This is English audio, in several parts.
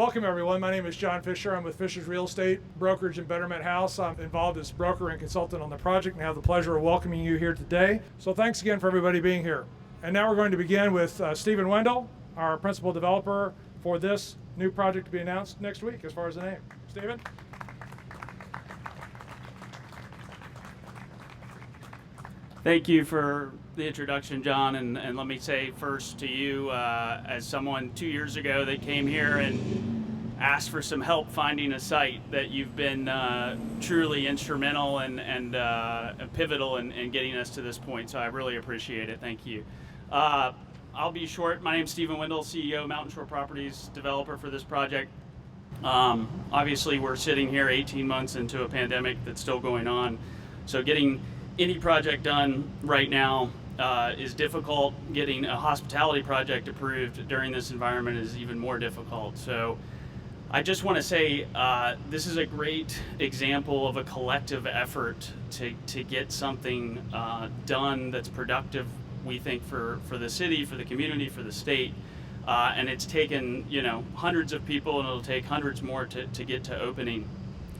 Welcome everyone. My name is John Fisher. I'm with Fisher's Real Estate Brokerage and Betterment House. I'm involved as broker and consultant on the project and have the pleasure of welcoming you here today. So thanks again for everybody being here. And now we're going to begin with Stephen Wendell, our principal developer for this new project to be announced next week as far as the name. Stephen? Thank you for the introduction, John, and let me say first to you, as someone 2 years ago that came here and asked for some help finding a site, that you've been truly instrumental and pivotal in getting us to this point, so I really appreciate it. Thank you. I'll be short. My name's Stephen Wendell, CEO, Mountain Shore Properties, developer for this project. Obviously, we're sitting here 18 months into a pandemic that's still going on, so getting any project done right now is difficult. Getting a hospitality project approved during this environment is even more difficult. So I just want to say this is a great example of a collective effort to get something done that's productive, we think, for the city, for the community, for the state. And it's taken, hundreds of people, and it'll take hundreds more to get to opening.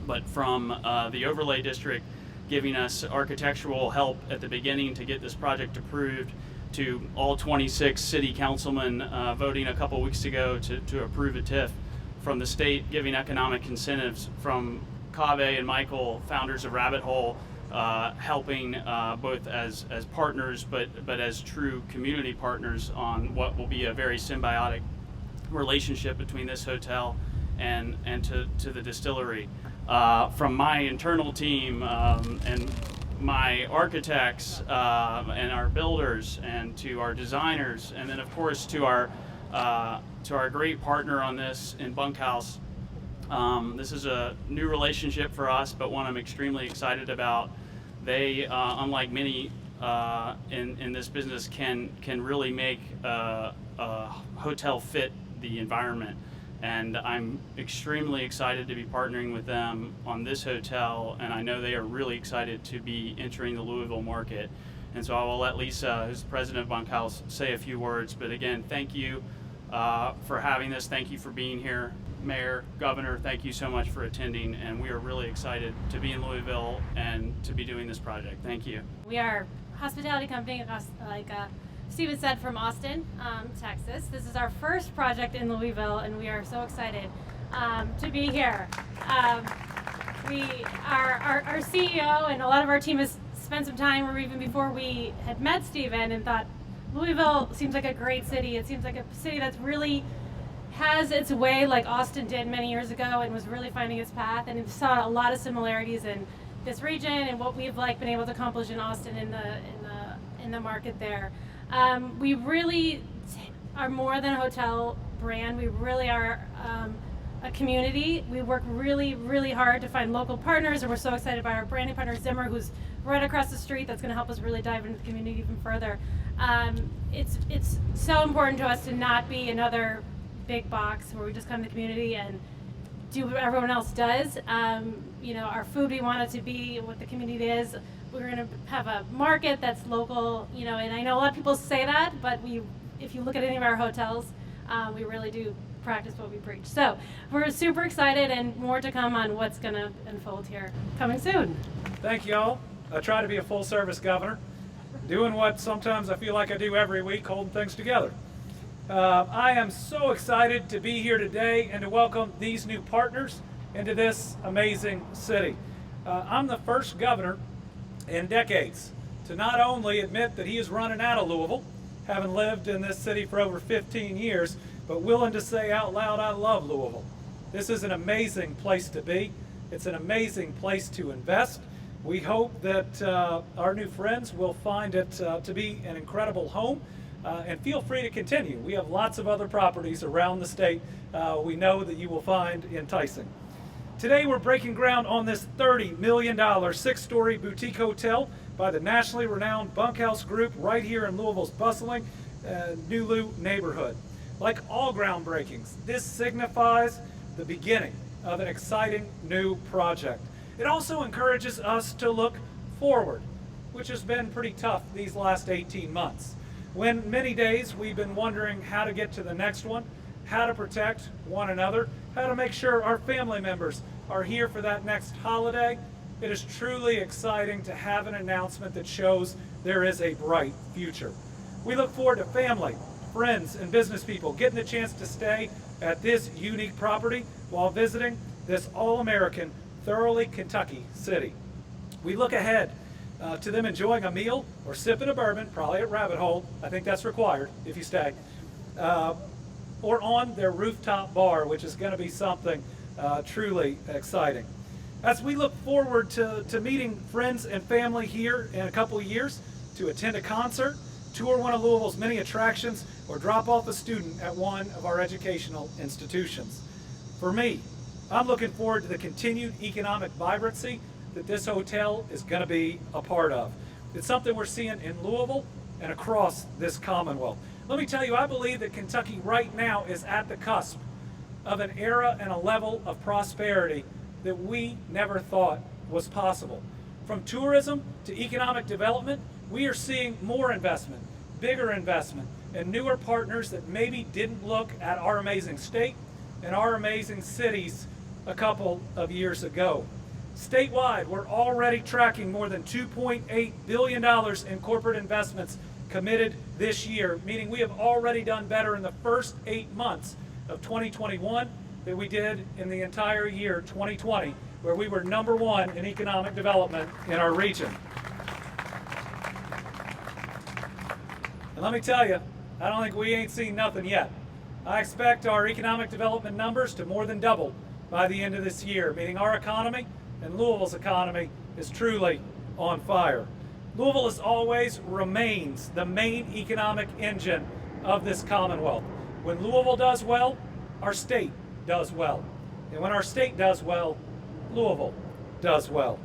But from the overlay district giving us architectural help at the beginning to get this project approved, to all 26 city councilmen voting a couple weeks ago to approve a TIF, from the state giving economic incentives, from Kaveh and Michael, founders of Rabbit Hole, helping both as partners but as true community partners on what will be a very symbiotic relationship between this hotel and to the distillery. From my internal team and my architects and our builders, and to our designers, and then of course to our great partner on this in Bunkhouse. This is a new relationship for us, but one I'm extremely excited about. They, unlike many in this business, can really make a hotel fit the environment. And I'm extremely excited to be partnering with them on this hotel, and I know they are really excited to be entering the Louisville market. And so I will let Lisa, who's the president of Bunkhouse, say a few words. But again, thank you for having this. Thank you for being here. Mayor, Governor, thank you so much for attending, and we are really excited to be in Louisville and to be doing this project. Thank you. We are a hospitality company, like Steven said, from Austin, Texas. This is our first project in Louisville, and we are so excited to be here. Our CEO and a lot of our team has spent some time, or even before we had met Steven, and thought Louisville seems like a great city. It seems like a city that's really has its way, like Austin did many years ago, and was really finding its path. And we saw a lot of similarities in this region and what we've been able to accomplish in Austin in the market there. We really are more than a hotel brand. We really are a community. We work really, really hard to find local partners, and we're so excited by our branding partner Zimmer, who's right across the street. That's going to help us really dive into the community even further. It's so important to us to not be another big box where we just come to the community and do what everyone else does. Our food, we want it to be what the community is. We're going to have a market that's local, and I know a lot of people say that, but if you look at any of our hotels, we really do practice what we preach. So we're super excited, and more to come on what's going to unfold here coming soon. Thank you all. I try to be a full-service governor, doing what sometimes I feel like I do every week, holding things together. I am so excited to be here today and to welcome these new partners into this amazing city. I'm the first governor in decades to not only admit that he is running out of Louisville, having lived in this city for over 15 years, but willing to say out loud, I love Louisville. This is an amazing place to be. It's an amazing place to invest. We hope that our new friends will find it to be an incredible home. And feel free to continue. We have lots of other properties around the state we know that you will find enticing. Today we're breaking ground on this $30 million 6-story boutique hotel by the nationally renowned Bunkhouse Group right here in Louisville's bustling NULU neighborhood. Like all groundbreakings, this signifies the beginning of an exciting new project. It also encourages us to look forward, which has been pretty tough these last 18 months. When many days we've been wondering how to get to the next one, how to protect one another, how to make sure our family members are here for that next holiday. It is truly exciting to have an announcement that shows there is a bright future. We look forward to family, friends, and business people getting the chance to stay at this unique property while visiting this all-American, thoroughly Kentucky city. We look ahead to them enjoying a meal or sipping a bourbon, probably at Rabbit Hole. I think that's required if you stay. Or on their rooftop bar, which is going to be something truly exciting. As we look forward to meeting friends and family here in a couple of years, to attend a concert, tour one of Louisville's many attractions, or drop off a student at one of our educational institutions. For me, I'm looking forward to the continued economic vibrancy that this hotel is going to be a part of. It's something we're seeing in Louisville and across this Commonwealth. Let me tell you, I believe that Kentucky right now is at the cusp of an era and a level of prosperity that we never thought was possible. From tourism to economic development, we are seeing more investment, bigger investment, and newer partners that maybe didn't look at our amazing state and our amazing cities a couple of years ago. Statewide, we're already tracking more than $2.8 billion in corporate investments committed this year, meaning we have already done better in the first 8 months of 2021 than we did in the entire year 2020, where we were #1 in economic development in our region. And let me tell you, I don't think we ain't seen nothing yet. I expect our economic development numbers to more than double by the end of this year, meaning our economy and Louisville's economy is truly on fire. Louisville as always remains the main economic engine of this Commonwealth. When Louisville does well, our state does well. And when our state does well, Louisville does well.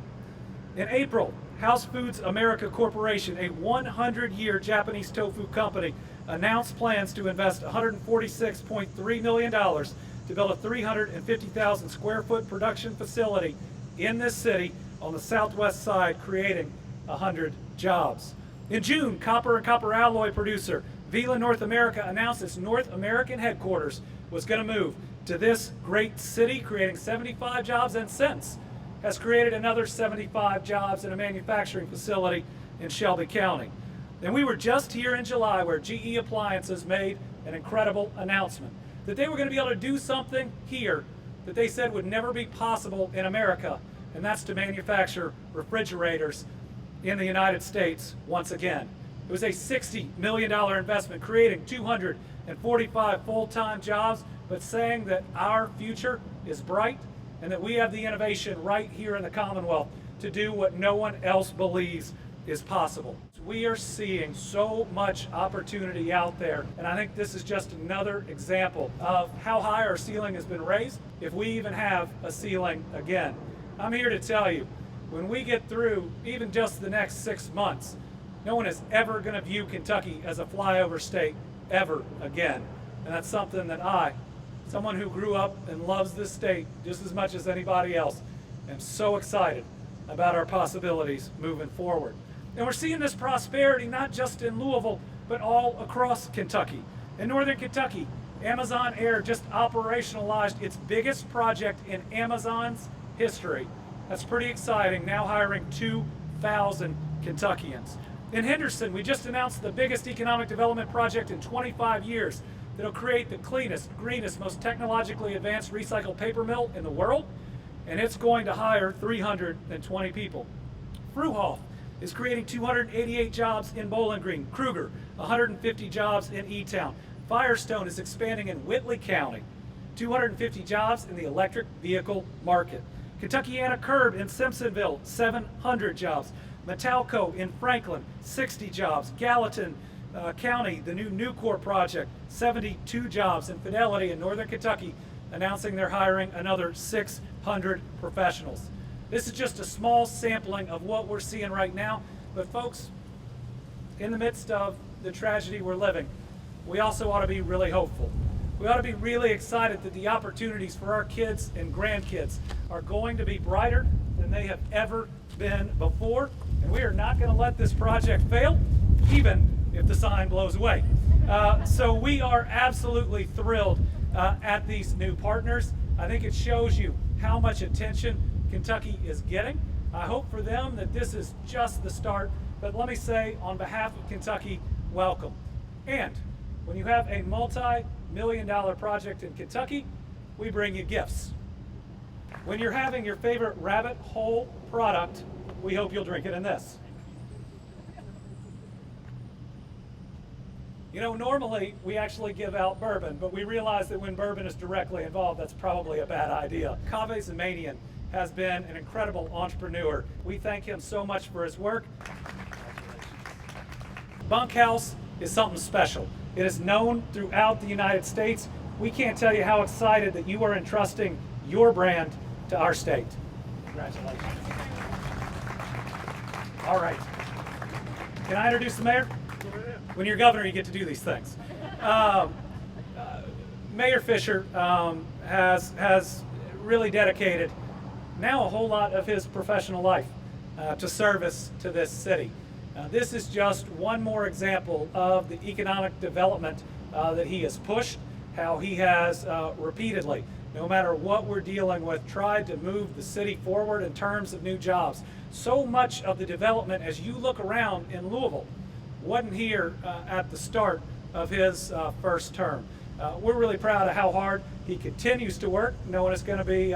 In April, House Foods America Corporation, a 100-year Japanese tofu company, announced plans to invest $146.3 million to build a 350,000 square foot production facility in this city on the southwest side, creating 100 jobs. In June, copper and copper alloy producer Vela North America announced its North American headquarters was going to move to this great city, creating 75 jobs, and since has created another 75 jobs in a manufacturing facility in Shelby County. And we were just here in July where GE Appliances made an incredible announcement that they were going to be able to do something here that they said would never be possible in America, and that's to manufacture refrigerators in the United States once again. It was a $60 million investment, creating 245 full-time jobs, but saying that our future is bright and that we have the innovation right here in the Commonwealth to do what no one else believes is possible. We are seeing so much opportunity out there, and I think this is just another example of how high our ceiling has been raised, if we even have a ceiling again. I'm here to tell you, when we get through even just the next 6 months, no one is ever going to view Kentucky as a flyover state ever again. And that's something that I, someone who grew up and loves this state just as much as anybody else, am so excited about our possibilities moving forward. And we're seeing this prosperity not just in Louisville, but all across Kentucky. In northern Kentucky, Amazon Air just operationalized its biggest project in Amazon's history. That's pretty exciting, now hiring 2,000 Kentuckians. In Henderson, we just announced the biggest economic development project in 25 years that'll create the cleanest, greenest, most technologically advanced recycled paper mill in the world, and it's going to hire 320 people. Fruhoff is creating 288 jobs in Bowling Green. Kruger, 150 jobs in E-Town. Firestone is expanding in Whitley County, 250 jobs in the electric vehicle market. Kentuckiana Curb in Simpsonville, 700 jobs. Metalco in Franklin, 60 jobs. Gallatin County, the new Nucor project, 72 jobs. And Fidelity in Northern Kentucky announcing they're hiring another 600 professionals. This is just a small sampling of what we're seeing right now. But folks, in the midst of the tragedy we're living, we also ought to be really hopeful. We ought to be really excited that the opportunities for our kids and grandkids are going to be brighter than they have ever been before. And we are not going to let this project fail, even if the sign blows away. So we are absolutely thrilled at these new partners. I think it shows you how much attention Kentucky is getting. I hope for them that this is just the start, but let me say on behalf of Kentucky, welcome. And when you have a multi-million-dollar project in Kentucky, we bring you gifts. When you're having your favorite rabbit hole product, we hope you'll drink it in this. You know, normally we actually give out bourbon, but we realize that when bourbon is directly involved, that's probably a bad idea. Kaveh Zamanian has been an incredible entrepreneur. We thank him so much for his work. Bunkhouse is something special. It is known throughout the United States. We can't tell you how excited that you are entrusting your brand to our state. Congratulations. All right. Can I introduce the mayor? When you're governor, you get to do these things. Mayor Fisher has really dedicated now a whole lot of his professional life to service to this city. This is just one more example of the economic development that he has pushed, how he has repeatedly, no matter what we're dealing with, tried to move the city forward in terms of new jobs. So much of the development, as you look around in Louisville, wasn't here at the start of his first term. We're really proud of how hard he continues to work, knowing it's going to be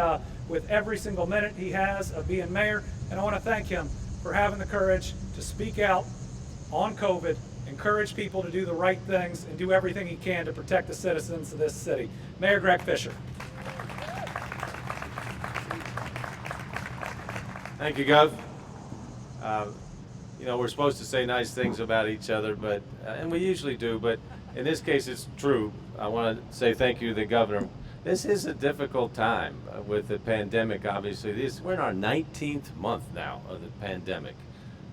with every single minute he has of being mayor. And I want to thank him for having the courage to speak out on COVID, encourage people to do the right things, and do everything he can to protect the citizens of this city. Mayor Greg Fisher. Thank you, Gov. You know, we're supposed to say nice things about each other, but and we usually do, but in this case it's true. I want to say thank you to the governor. This is a difficult time with the pandemic, obviously. We're in our 19th month now of the pandemic.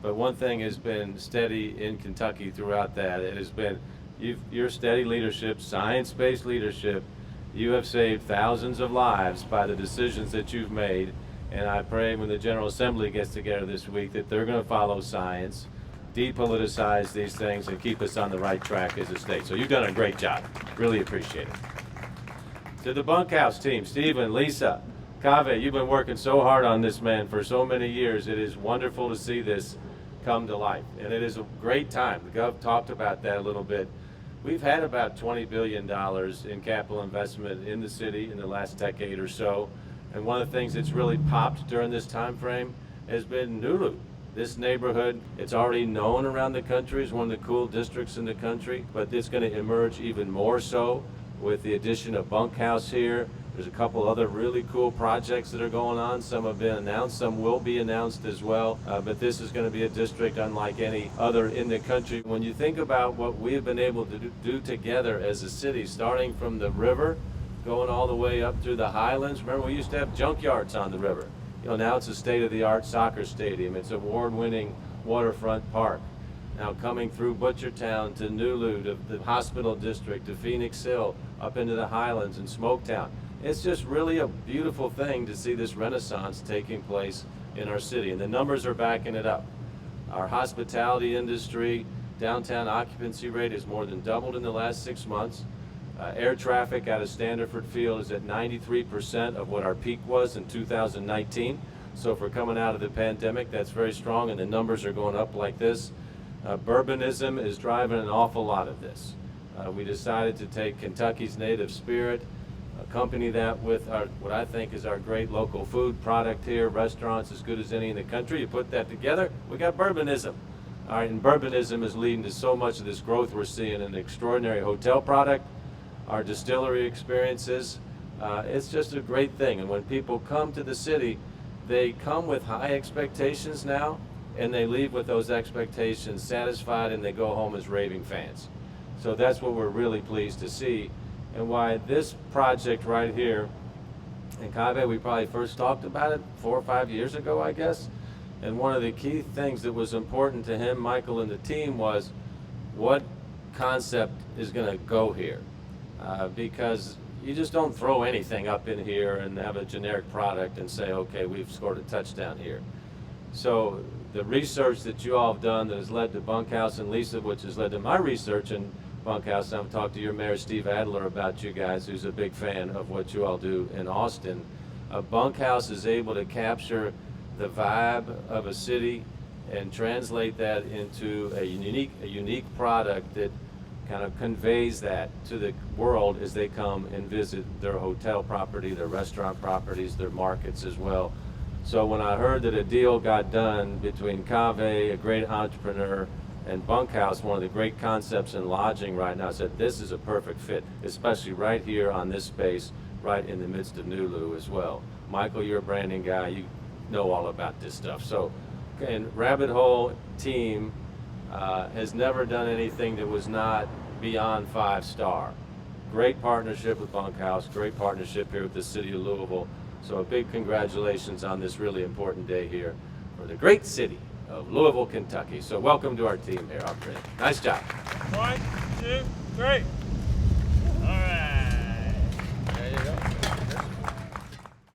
But one thing has been steady in Kentucky throughout that. It has been your steady leadership, science-based leadership. You have saved thousands of lives by the decisions that you've made. And I pray when the General Assembly gets together this week that they're going to follow science, depoliticize these things, and keep us on the right track as a state. So you've done a great job. Really appreciate it. To the Bunkhouse team, Stephen, Lisa, Kaveh, you've been working so hard on this, man, for so many years. It is wonderful to see this come to life. And it is a great time. The Gov talked about that a little bit. We've had about $20 billion in capital investment in the city in the last decade or so. And one of the things that's really popped during this time frame has been NULU. This neighborhood, it's already known around the country as one of the cool districts in the country, but it's going to emerge even more so with the addition of Bunkhouse here. There's a couple other really cool projects that are going on. Some have been announced, some will be announced as well. But this is going to be a district unlike any other in the country. When you think about what we have been able to do together as a city, starting from the river, going all the way up through the highlands. Remember, we used to have junkyards on the river. You know, now it's a state-of-the-art soccer stadium. It's an award-winning waterfront park. Now coming through Butchertown to NULU, to the hospital district, to Phoenix Hill, up into the highlands and Smoketown. It's just really a beautiful thing to see this renaissance taking place in our city, and the numbers are backing it up. Our hospitality industry, downtown occupancy rate has more than doubled in the last 6 months. Air traffic out of Standiford Field is at 93% of what our peak was in 2019. So if we're coming out of the pandemic, that's very strong, and the numbers are going up like this. Bourbonism is driving an awful lot of this. We decided to take Kentucky's native spirit, accompany that with what I think is our great local food product here, restaurants as good as any in the country. You put that together, we got bourbonism. All right, and bourbonism is leading to so much of this growth we're seeing in the extraordinary hotel product, our distillery experiences. It's just a great thing. And when people come to the city, they come with high expectations now, and they leave with those expectations satisfied, and they go home as raving fans. So that's what we're really pleased to see, and why this project right here in Kaveh, we probably first talked about it 4 or 5 years ago, I guess. And one of the key things that was important to him, Michael, and the team was what concept is going to go here. Because you just don't throw anything up in here and have a generic product and say, okay, we've scored a touchdown here. So the research that you all have done that has led to Bunkhouse and Lisa, which has led to my research and Bunkhouse. I've talked to your mayor, Steve Adler, about you guys, who's a big fan of what you all do in Austin. Bunkhouse is able to capture the vibe of a city and translate that into a unique product that kind of conveys that to the world as they come and visit their hotel property, their restaurant properties, their markets as well. So when I heard that a deal got done between Cave, a great entrepreneur, and Bunkhouse, one of the great concepts in lodging right now, I said this is a perfect fit, especially right here on this space, right in the midst of NULU as well. Michael, you're a branding guy, you know all about this stuff. So, and Rabbit Hole team has never done anything that was not beyond 5-star. Great partnership with Bunkhouse, great partnership here with the city of Louisville. So a big congratulations on this really important day here for the great city of Louisville, Kentucky. So welcome to our team here, Nice job. 1, 2, 3.